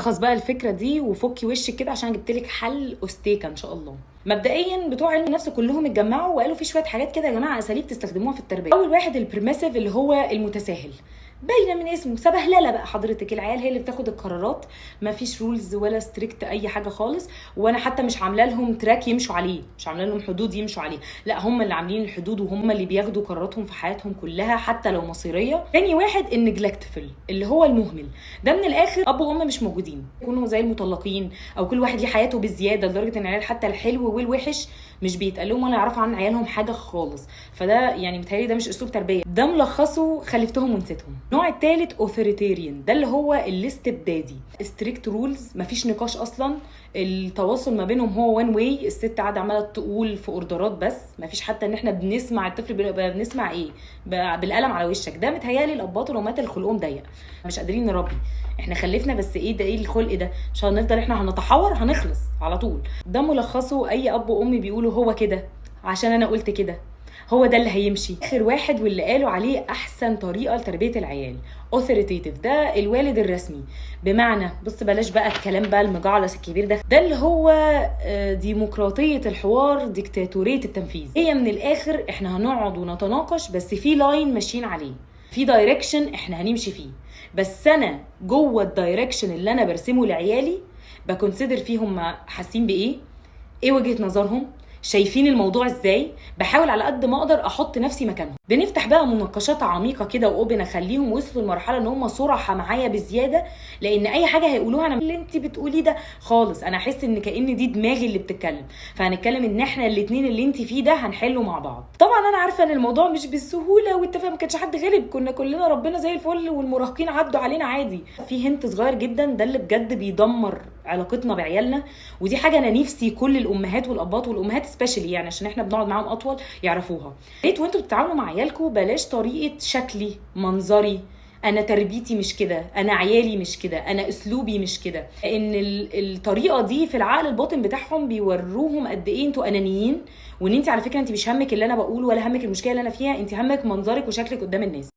نلخص بقى الفكره دي وفكي وشك كده عشان جبتلك حل استيكه ان شاء الله. مبدئيا بتوع علم النفس كلهم اتجمعوا وقالوا في شويه حاجات كده يا جماعه، اساليب تستخدموها في التربيه. اول واحد البريميسيف اللي هو المتساهل، باينه من اسمه سبهلله بقى حضرتك، العيال هي اللي بتاخد القرارات، ما فيش رولز ولا ستريكت اي حاجه خالص، وانا حتى مش عامله لهم تراك يمشوا عليه، مش عامله لهم حدود يمشوا عليه، لا هم اللي عاملين الحدود وهم اللي بياخدوا قراراتهم في حياتهم كلها حتى لو مصيريه. تاني واحد النجلكتفل اللي هو المهمل، ده من الاخر اب وام مش موجودين، يكونوا زي المطلقين او كل واحد ليه حياته بالزياده لدرجه ان العيال حتى الحلو والوحش مش بيتقال لهم ولا يعرفوا عن عيالهم حاجه خالص. فده يعني متهيألي ده مش اسلوب تربيه، ده ملخصه خلفتهم ونسيتهم. النوع الثالث اوثوريتيريان، ده اللي هو الاستبدادي، ستريكت رولز، مفيش نقاش اصلا، التواصل ما بينهم هو وان واي، الست قاعده عماله تقول في اوردرات بس، مفيش حتى ان احنا بنسمع الطفل بنسمع ايه بالقلم على وشك. ده متهيألي الاباط والامهات اللي خلقهم ضيق، مش قادرين نربي، احنا خلفنا بس ايه ده، ايه الخلق ده، مش هنفضل احنا هنتحور هنخلص على طول. ده ملخصه اي اب وام بيقولوا هو كده عشان انا قلت كده، هو ده اللي هيمشي. اخر واحد واللي قالوا عليه احسن طريقه لتربيه العيال authoritative، ده الوالد الرسمي، بمعنى بص بلاش بقى الكلام بقى المجعلص الكبير ده اللي هو ديمقراطيه الحوار ديكتاتوريه التنفيذ. هي من الاخر احنا هنقعد ونتناقش بس في لاين ماشيين عليه، في دايركشن احنا هنمشي فيه، بس انا جوه الدايركشن اللي انا برسمه لعيالي بكونسيدر فيهم حاسين بايه، ايه وجهة نظرهم، شايفين الموضوع ازاي، بحاول على قد ما اقدر احط نفسي مكانهم. بنفتح بقى مناقشات عميقه كده واوبن، اخليهم وصلوا لمرحله ان هم صراحه معايا بزياده، لان اي حاجه هيقولوها انا اللي انت بتقوليه ده خالص، انا احس ان كأن دي دماغي اللي بتتكلم، فهنتكلم ان احنا الاثنين اللي انت فيه ده هنحله مع بعض. طبعا انا عارفه ان الموضوع مش بالسهوله والتفاهم، ما كانش حد غلب، كنا كلنا ربنا زي الفل والمراهقين عدوا علينا عادي. في هنت صغير جدا ده اللي بجد بيدمر علاقتنا بعيالنا، ودي حاجه انا نفسي كل الامهات والاباط والامهات سبيشالي يعني عشان احنا بنقعد معاهم اطول يعرفوها. ريت وانتوا بتتعاملوا مع عيالكم بلاش طريقه شكلي منظري، انا تربيتي مش كده، انا عيالي مش كده، انا اسلوبي مش كده، ان الطريقه دي في العقل الباطن بتاعهم بيوروهم قد ايه انتوا انانيين، وان انت على فكره انت مش همك اللي انا بقوله ولا همك المشكله اللي انا فيها، انت همك منظرك وشكلك قدام الناس.